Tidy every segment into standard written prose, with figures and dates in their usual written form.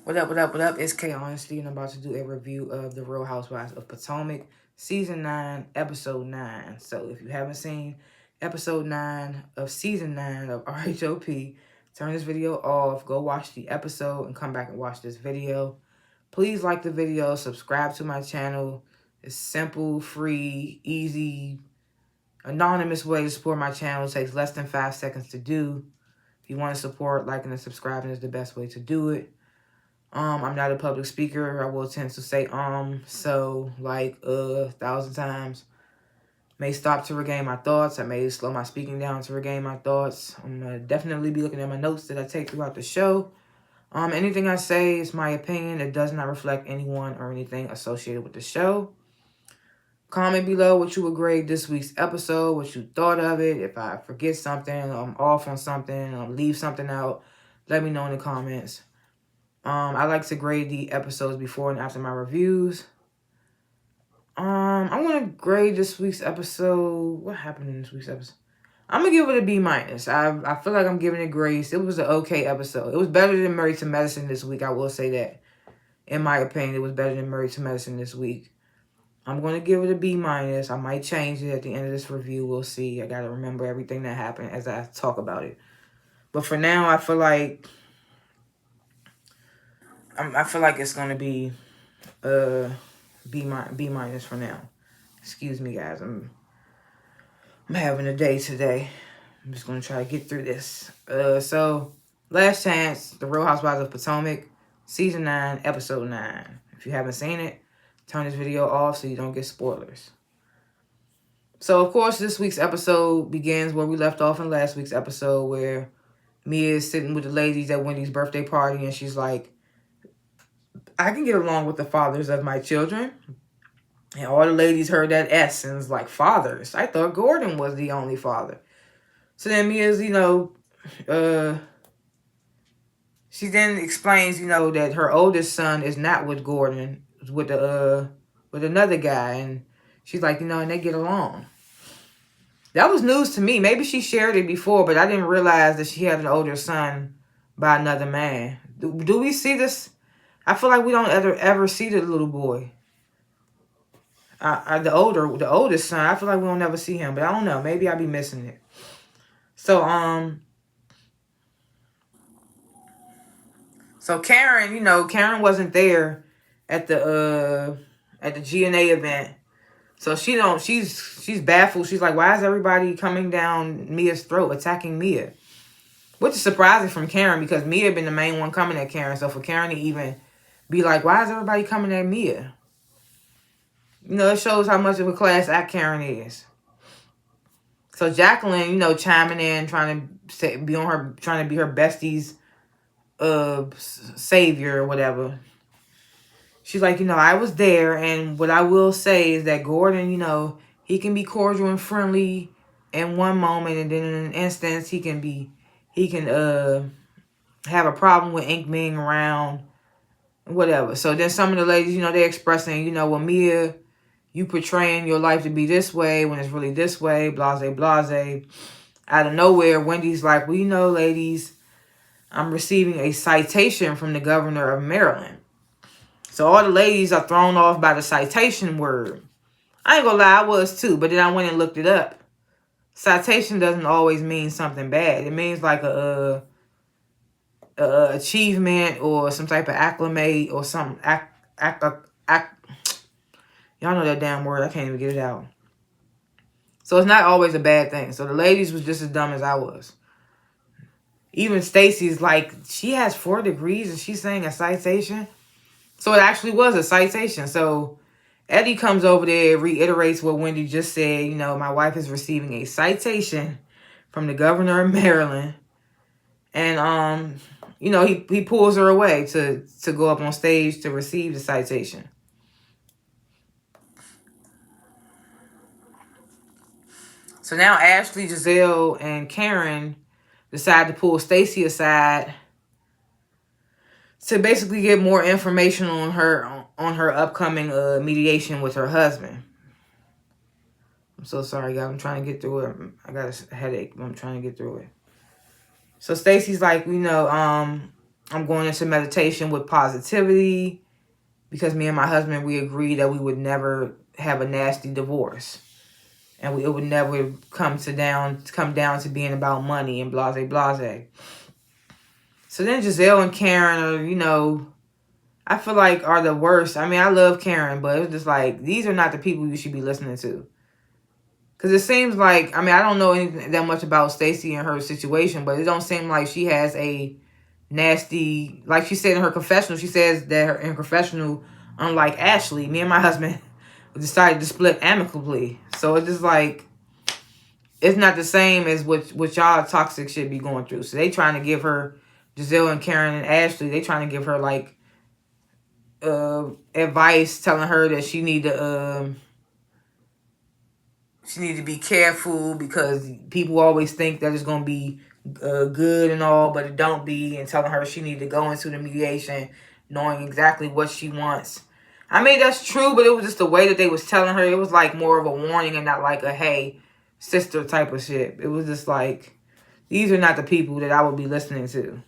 What up? It's K.Honesty, and I'm about to do a review of the Real Housewives of Potomac, Season 9, Episode 9. So if you haven't seen Episode 9 of Season 9 of RHOP, turn this video off, go watch the episode, and come back and watch this video. Please like the video, subscribe to my channel. It's simple, free, easy, anonymous way to support my channel. It takes less than 5 seconds to do. If you want to support, liking and subscribing is the best way to do it. I'm not a public speaker. I will tend to say so like 1,000 times. May stop to regain my thoughts. I may slow my speaking down to regain my thoughts. I'm gonna definitely be looking at my notes that I take throughout the show. Anything I say is my opinion. It does not reflect anyone or anything associated with the show. Comment below what you would grade this week's episode, what you thought of it. If I forget something, I'm off on something, leave something out, let me know in the comments. I like to grade the episodes before and after my reviews. I want to grade this week's episode. What happened in this week's episode? I'm going to give it a B-. I feel like I'm giving it grace. It was an okay episode. It was better than Married to Medicine this week. I will say that. In my opinion, it was better than Married to Medicine this week. I'm going to give it a B-. I might change it at the end of this review. We'll see. I got to remember everything that happened as I talk about it. But for now, I feel like it's gonna be B- for now. Excuse me, guys. I'm having a day today. I'm just gonna try to get through this. So Last Chance, The Real Housewives of Potomac, Season 9, Episode 9. If you haven't seen it, turn this video off so you don't get spoilers. So of course, this week's episode begins where we left off in last week's episode, where Mia is sitting with the ladies at Wendy's birthday party, and she's like, I can get along with the fathers of my children. And all the ladies heard that S and was like, fathers? I thought Gordon was the only father. So then Mia's, she then explains, that her oldest son is not with Gordon, with another guy. And she's like, and they get along. That was news to me. Maybe she shared it before, but I didn't realize that she had an older son by another man. Do we see this? I feel like we don't ever see the little boy. The oldest son. I feel like we don't ever see him, but I don't know. Maybe I'll be missing it. So Karen, Karen wasn't there at the GNA event, so she's baffled. She's like, why is everybody coming down Mia's throat, attacking Mia? Which is surprising from Karen, because Mia had been the main one coming at Karen. So for Karen to even be like, why is everybody coming at Mia? It shows how much of a class act Karen is. So Jacqueline, chiming in, trying to be her bestie's savior or whatever. She's like, I was there, and what I will say is that Gordon, he can be cordial and friendly in one moment, and then in an instance he can have a problem with Ink being around, whatever. So then some of the ladies, they're expressing, well, Mia, you portraying your life to be this way when it's really this way, blase, blase. Out of nowhere, Wendy's like, well, ladies, I'm receiving a citation from the governor of Maryland. So all the ladies are thrown off by the citation word. I ain't gonna lie, I was too, but then I went and looked it up. Citation doesn't always mean something bad. It means like a achievement or some type of acclimate or some y'all know that damn word. I can't even get it out. So it's not always a bad thing. So the ladies was just as dumb as I was. Even Stacy's like, she has 4 degrees and she's saying a citation. So it actually was a citation. So Eddie comes over there, reiterates what Wendy just said. My wife is receiving a citation from the governor of Maryland. And, he pulls her away to go up on stage to receive the citation. So now Ashley, Giselle, and Karen decide to pull Stacy aside to basically get more information on her upcoming mediation with her husband. I'm so sorry, guys. I'm trying to get through it. I got a headache, but I'm trying to get through it. So Stacy's like, I'm going into meditation with positivity because me and my husband, we agreed that we would never have a nasty divorce. And it would never come down to being about money and blase blase. So then Giselle and Karen are, I feel like are the worst. I mean, I love Karen, but it's just like, these are not the people you should be listening to. Because it seems like, I mean, I don't know anything that much about Stacey and her situation, but it don't seem like she has a nasty, like she said in her confessional, she says that in her confessional, unlike Ashley, me and my husband decided to split amicably. So it's just like, it's not the same as what y'all toxic shit be going through. So they trying to give her, Giselle and Karen and Ashley, they trying to give her like advice, telling her that she need to be careful because people always think that it's gonna be good and all, but it don't be, and telling her she need to go into the mediation knowing exactly what she wants. I mean, that's true, but it was just the way that they was telling her. It was like more of a warning and not like a hey sister type of shit. It was just like, these are not the people that I would be listening to.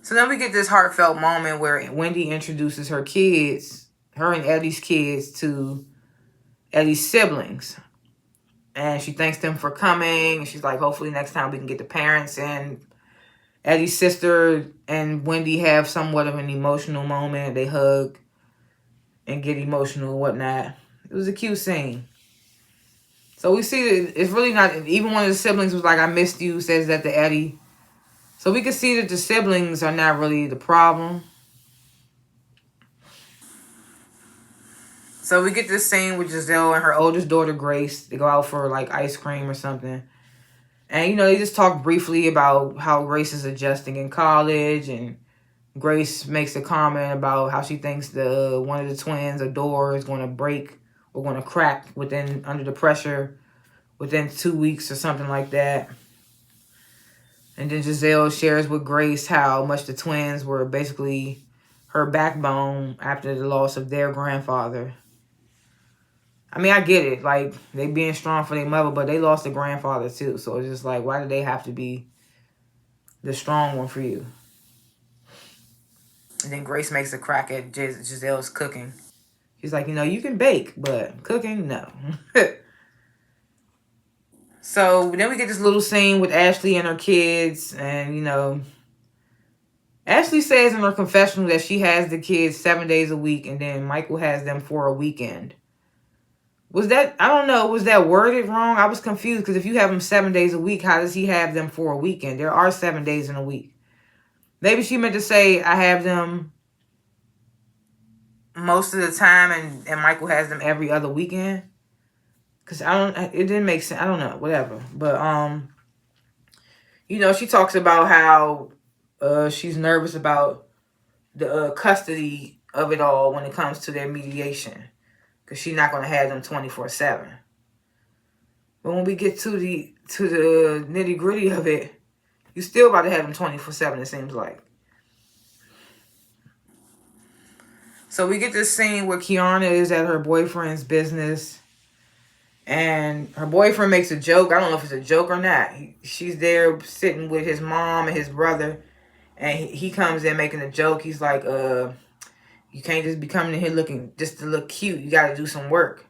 So then we get this heartfelt moment where Wendy introduces her and Eddie's kids to Eddie's siblings. And she thanks them for coming. She's like, hopefully next time we can get the parents in. Eddie's sister and Wendy have somewhat of an emotional moment. They hug and get emotional and whatnot. It was a cute scene. So we see that it's really not, even one of the siblings was like, I missed you, says that to Eddie. So we can see that the siblings are not really the problem. So we get this scene with Giselle and her oldest daughter, Grace. They go out for like ice cream or something. And, they just talk briefly about how Grace is adjusting in college. And Grace makes a comment about how she thinks one of the twins, a door, is going to break or going to crack under the pressure within 2 weeks or something like that. And then Giselle shares with Grace how much the twins were basically her backbone after the loss of their grandfather. I mean, I get it. Like, they being strong for their mother, but they lost a grandfather too. So it's just like, why do they have to be the strong one for you? And then Grace makes a crack at Giselle's cooking. She's like, you can bake, but cooking, no. So then we get this little scene with Ashley and her kids. And, Ashley says in her confessional that she has the kids 7 days a week. And then Michael has them for a weekend. Was that, I don't know, was that worded wrong? I was confused because if you have them 7 days a week, how does he have them for a weekend? There are 7 days in a week. Maybe she meant to say, I have them most of the time and Michael has them every other weekend. Because it didn't make sense. I don't know, whatever. But, she talks about how she's nervous about the custody of it all when it comes to their mediation. Because she's not going to have them 24/7. But when we get to the nitty gritty of it, you still about to have them 24/7, it seems like. So we get this scene where Kiana is at her boyfriend's business. And her boyfriend makes a joke. I don't know if it's a joke or not. She's there sitting with his mom and his brother. And he comes in making a joke. He's like, you can't just be coming in here looking just to look cute. You got to do some work.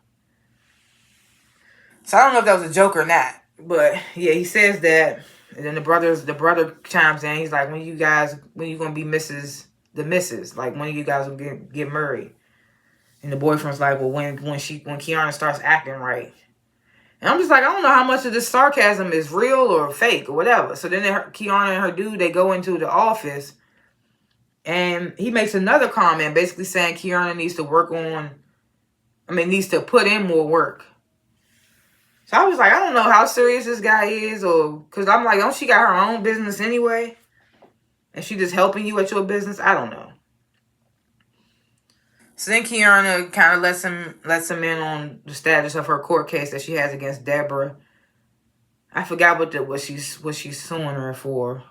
So I don't know if that was a joke or not. But yeah, he says that. And then the brother chimes in. He's like, when you going to be the missus? Like, when you guys will get married? And the boyfriend's like, well, when Kiana starts acting right. And I'm just like, I don't know how much of this sarcasm is real or fake or whatever. So then Kiana and her dude, they go into the office. And he makes another comment basically saying Kiana needs to needs to put in more work. So I was like, I don't know how serious this guy is. Because I'm like, don't she got her own business anyway? And she just helping you at your business? I don't know. So then Kiana kind of lets him in on the status of her court case that she has against Deborah. I forgot what she's suing her for.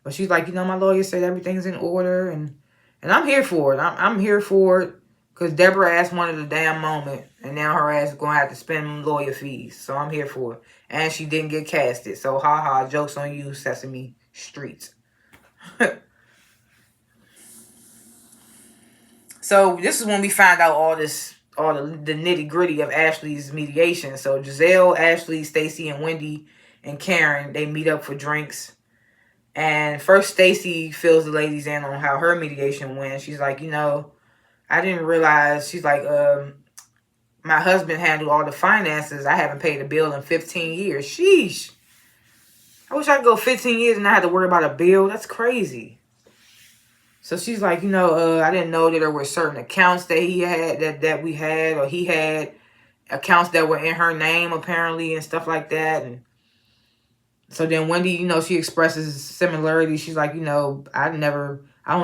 But she's like, my lawyer said everything's in order. And I'm here for it. I'm here for it Because Deborah ass wanted a damn moment, and now her ass is going to have to spend lawyer fees. So I'm here for it. And she didn't get casted. So haha, joke's on you, Sesame Street. So this is when we find out all the nitty gritty of Ashley's mediation. So Giselle, Ashley, Stacy, and Wendy and Karen, they meet up for drinks. And first Stacy fills the ladies in on how her mediation went. She's like, I didn't realize, she's like, my husband handled all the finances. I haven't paid a bill in 15 years. Sheesh. I wish I could go 15 years and not have to worry about a bill. That's crazy. So she's like, I didn't know that there were certain accounts that he had, that we had, or he had accounts that were in her name, apparently, and stuff like that. And so then Wendy, she expresses similarity. She's like, I don't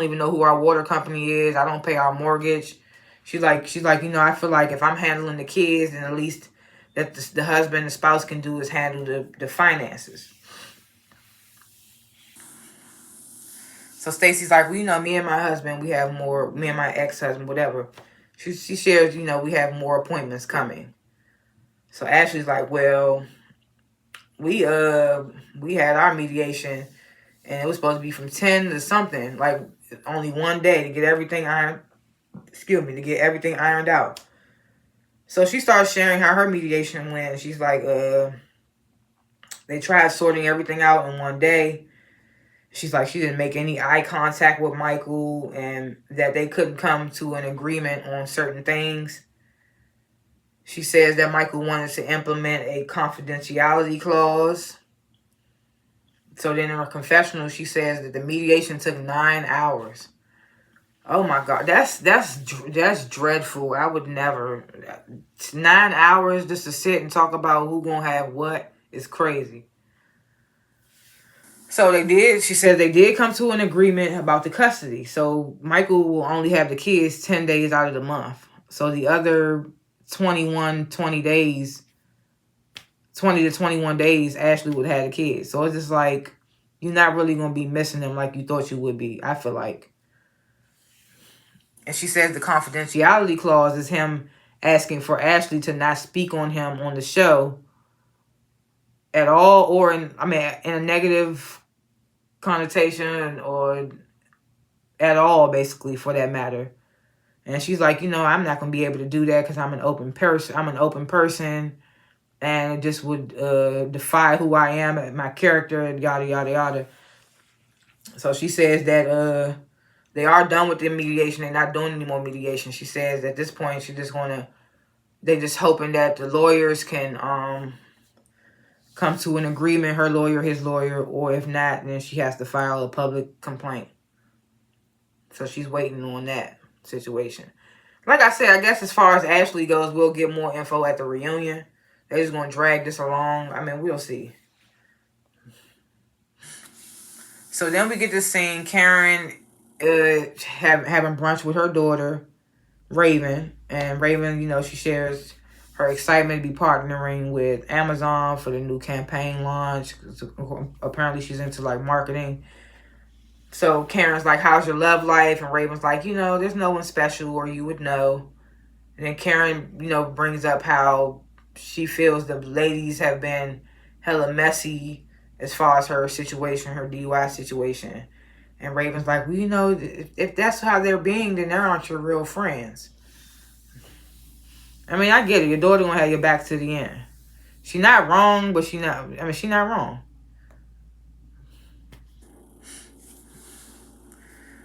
even know who our water company is. I don't pay our mortgage. She's like, I feel like if I'm handling the kids, then at least that the husband, the spouse can do is handle the finances. So Stacy's like, well, me and my husband, we have more, me and my ex-husband, whatever. She shares, we have more appointments coming. So Ashley's like, well, we had our mediation, and it was supposed to be from 10 to something, like only one day to get everything ironed out. So she starts sharing how her mediation went. She's like, they tried sorting everything out in one day. She's like, she didn't make any eye contact with Michael, and that they couldn't come to an agreement on certain things. She says that Michael wanted to implement a confidentiality clause. So then in her confessional, she says that the mediation took 9 hours. Oh my God, that's dreadful. I would never. 9 hours just to sit and talk about who gonna have what is crazy. So she said they did come to an agreement about the custody. So Michael will only have the kids 10 days out of the month. So the other 20 to 21 days, Ashley would have the kids. So it's just like, you're not really going to be missing them like you thought you would be, I feel like. And she says the confidentiality clause is him asking for Ashley to not speak on him on the show at all, or in a negative connotation, or at all, basically, for that matter. And she's like, I'm not going to be able to do that because I'm an open person, and it just would defy who I am, my character, yada, yada, yada. So she says that they are done with the mediation. They're not doing any more mediation. She says at this point, they're just hoping that the lawyers can come to an agreement, her lawyer, his lawyer, or if not, then she has to file a public complaint. So she's waiting on that situation. Like I said, I guess as far as Ashley goes, we'll get more info at the reunion. They're just going to drag this along. We'll see. So then we get to seeing Karen having brunch with her daughter, Raven. And Raven, she shares her excitement to be partnering with Amazon for the new campaign launch. Apparently she's into marketing. So Karen's like, how's your love life? And Raven's like, there's no one special, or you would know. And then Karen, brings up how she feels the ladies have been hella messy as far as her situation, her DUI situation. And Raven's like, well, if that's how they're being, then they aren't your real friends. I get it. Your daughter gonna have your back to the end. She's not wrong, but she's not wrong.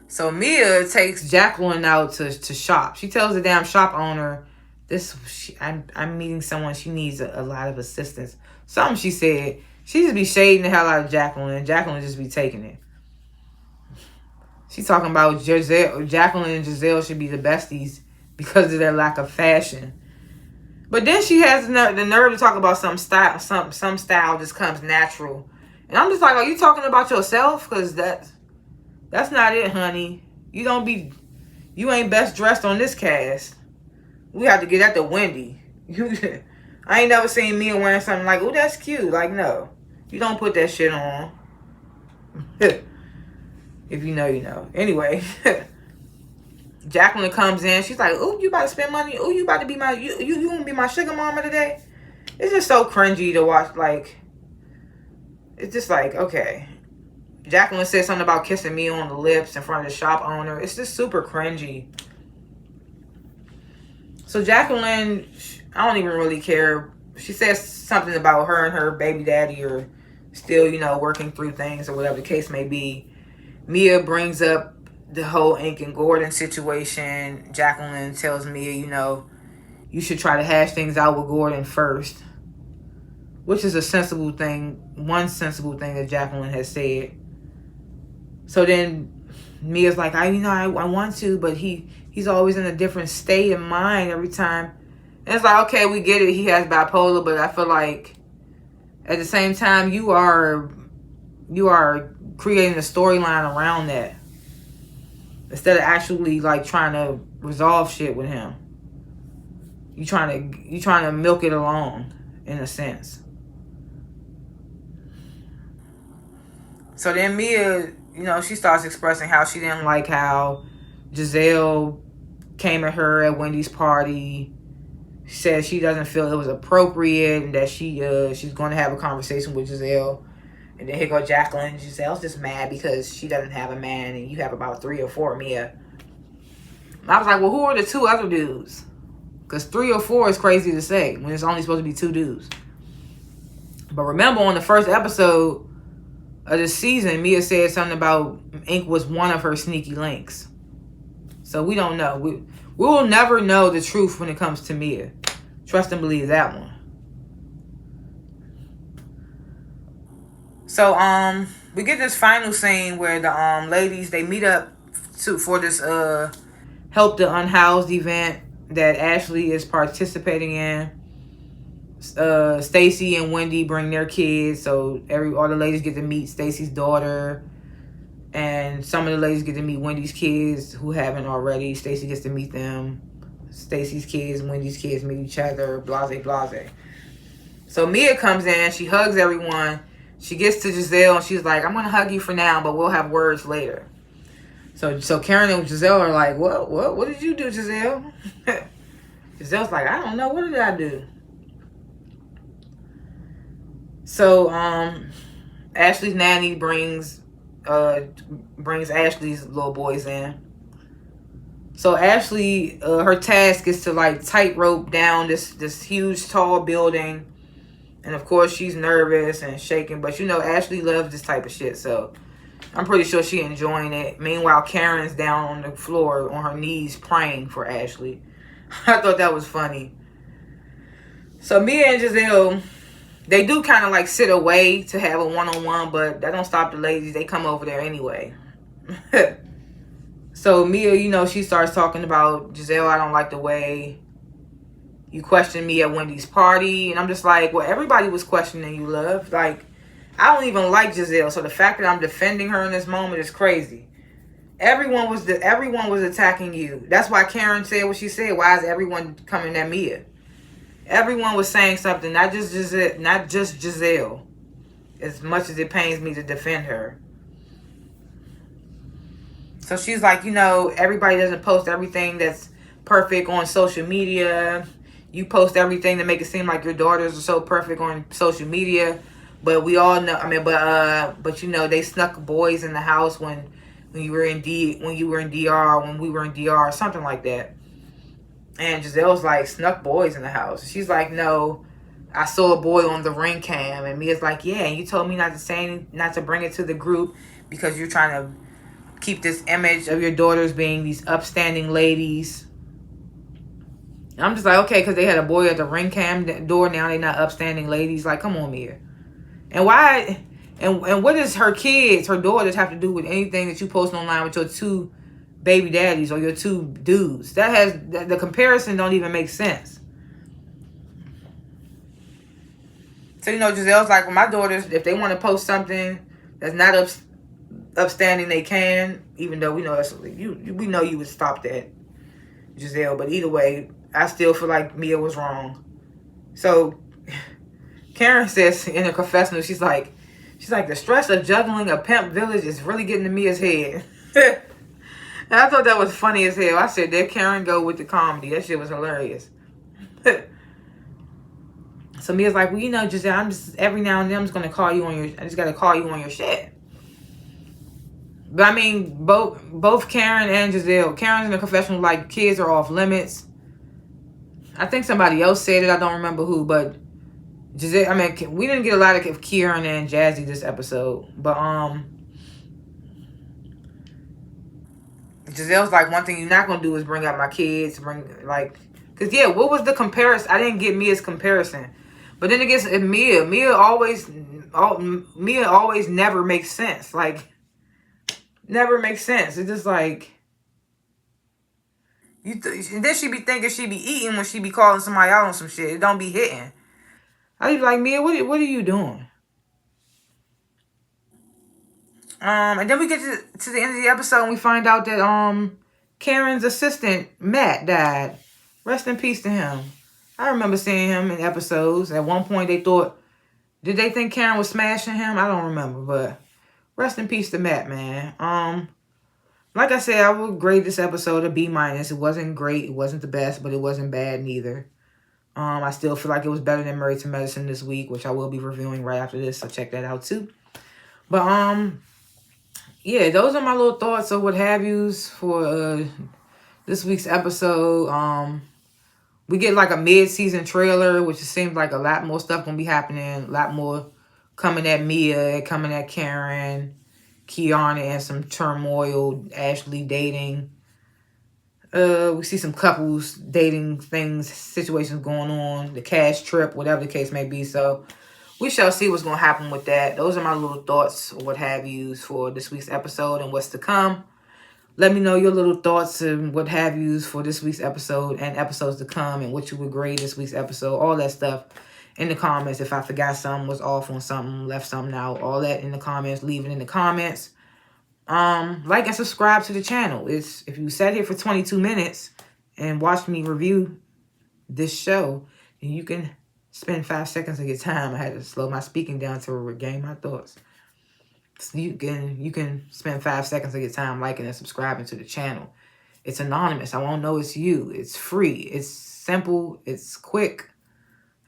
So Mia takes Jacqueline out to shop. She tells the damn shop owner, I'm meeting someone, she needs a lot of assistance. Something she said. She just be shading the hell out of Jacqueline, and Jacqueline just be taking it. She's talking about Jacqueline and Giselle should be the besties because of their lack of fashion. But then she has the nerve to talk about some style just comes natural. And I'm just like, are you talking about yourself? Because that's not it, honey. You ain't best dressed on this cast. We have to get that to Wendy. I ain't never seen Mia wearing something like, oh, that's cute. Like, no. You don't put that shit on. If you know, you know. Anyway. Jacqueline comes in. She's like, "Ooh, you about to spend money? Ooh, you about to be my you gonna be my sugar mama today?" It's just so cringy to watch. Like, it's just like, okay. Jacqueline said something about kissing me on the lips in front of the shop owner. It's just super cringy. So Jacqueline, I don't even really care. She says something about her and her baby daddy are still, you know, working through things or whatever the case may be. Mia brings up the whole Ink and Gordon situation. Jacqueline tells Mia, you know, you should try to hash things out with Gordon first, which is a sensible thing, one sensible thing that Jacqueline has said. So then Mia's like, I want to, but he's always in a different state of mind every time. And it's like, okay, we get it. He has bipolar, but I feel like at the same time, you are creating a storyline around that instead of actually like trying to resolve shit with him. You trying to milk it along in a sense. So then Mia, you know, she starts expressing how she didn't like how Giselle came at her at Wendy's party. She said she doesn't feel it was appropriate and that she's going to have a conversation with Giselle. And then here go Jacqueline. Giselle's just mad because she doesn't have a man and you have about 3 or 4, Mia. I was like, well, who are the 2 other dudes? Because 3 or 4 is crazy to say when it's only supposed to be 2 dudes. But remember on the first episode of this season, Mia said something about Ink was one of her sneaky links. So we don't know. We will never know the truth when it comes to Mia. Trust and believe that one. So we get this final scene where the ladies, they meet up for this help the unhoused event that Ashley is participating in. Stacy and Wendy bring their kids, so all the ladies get to meet Stacy's daughter, and some of the ladies get to meet Wendy's kids who haven't already. Stacy gets to meet them. Stacy's kids, Wendy's kids meet each other. Blase, blase. So Mia comes in, she hugs everyone. She gets to Giselle and she's like, "I'm gonna hug you for now, but we'll have words later." So Karen and Giselle are like, "What did you do, Giselle?" Giselle's like, "I don't know. What did I do?" So Ashley's nanny brings Ashley's little boys in. So Ashley, her task is to like tightrope down this huge tall building, and of course she's nervous and shaking. But you know Ashley loves this type of shit, so I'm pretty sure she's enjoying it. Meanwhile, Karen's down on the floor on her knees praying for Ashley. I thought that was funny. So Mia and Giselle, they do kind of like sit away to have a one-on-one, but that don't stop the ladies. They come over there anyway. So Mia, you know, she starts talking about, "Giselle, I don't like the way you questioned me at Wendy's party." And I'm just like, well, everybody was questioning you, love. Like, I don't even like Giselle. So the fact that I'm defending her in this moment is crazy. Everyone was attacking you. That's why Karen said what she said. Why is everyone coming at Mia? Everyone was saying something, not just Giselle. As much as it pains me to defend her. So she's like, you know, everybody doesn't post everything that's perfect on social media. You post everything to make it seem like your daughters are so perfect on social media. But we all know, but you know, they snuck boys in the house when you were in DR, when we were in DR, something like that. And Giselle's like, "Snuck boys in the house." She's like, "No, I saw a boy on the ring cam." And Mia's like, "Yeah, and you told me not to bring it to the group because you're trying to keep this image of your daughters being these upstanding ladies." And I'm just like, okay, because they had a boy at the ring cam door, now they're not upstanding ladies. Like, come on, Mia. And why? And what does her daughters have to do with anything that you post online with your 2 baby daddies or your 2 dudes? The comparison don't even make sense. So, you know, Giselle's like, well, my daughters, if they want to post something that's not upstanding, they can, even though we know we know you would stop that, Giselle. But either way, I still feel like Mia was wrong. So Karen says in her confessional, she's like, the stress of juggling a pimp village is really getting to Mia's head. And I thought that was funny as hell. I said, there Karen go with the comedy. That shit was hilarious. So Mia's like, well, you know, Giselle, I'm just, every now and then I'm just going to call you on your, I just got to call you on your shit. But I mean, both Karen and Giselle, Karen's in the confessional like, kids are off limits. I think somebody else said it. I don't remember who, but Giselle, I mean, we didn't get a lot of Kieran and Jazzy this episode. But, Giselle's like, one thing you're not going to do is bring out my kids. Because, yeah, what was the comparison? I didn't get Mia's comparison. But then again, Mia always never makes sense. Like, never makes sense. It's just like, and then she be thinking she be eating when she be calling somebody out on some shit. It don't be hitting. I be like, Mia, what are you doing? And then we get to the end of the episode and we find out that Karen's assistant, Matt, died. Rest in peace to him. I remember seeing him in episodes. At one point did they think Karen was smashing him? I don't remember, but rest in peace to Matt, man. Like I said, I would grade this episode a B-. It wasn't great. It wasn't the best, but it wasn't bad neither. I still feel like it was better than Married to Medicine this week, which I will be reviewing right after this, so check that out too. But, yeah, those are my little thoughts or what have yous for this week's episode. We get like a mid-season trailer, which seems like a lot more stuff gonna be happening. A lot more coming at Mia, coming at Karen, Kiana, and some turmoil, Ashley dating. We see some couples dating things, situations going on, the cash trip, whatever the case may be. So we shall see what's going to happen with that. Those are my little thoughts or what have yous for this week's episode and what's to come. Let me know your little thoughts and what have yous for this week's episode and episodes to come and what you would grade this week's episode. All that stuff in the comments. If I forgot something, was off on something, left something out, all that in the comments. Leave it in the comments. Like and subscribe to the channel. If you sat here for 22 minutes and watched me review this show, then you can spend 5 seconds of your time. I had to slow my speaking down to regain my thoughts. So you can spend 5 seconds of your time liking and subscribing to the channel. It's anonymous. I won't know it's you. It's free. It's simple. It's quick.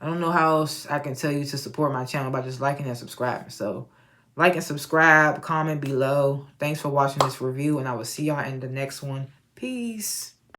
I don't know how else I can tell you to support my channel by just liking and subscribing. So like and subscribe, comment below. Thanks for watching this review, and I will see y'all in the next one. Peace.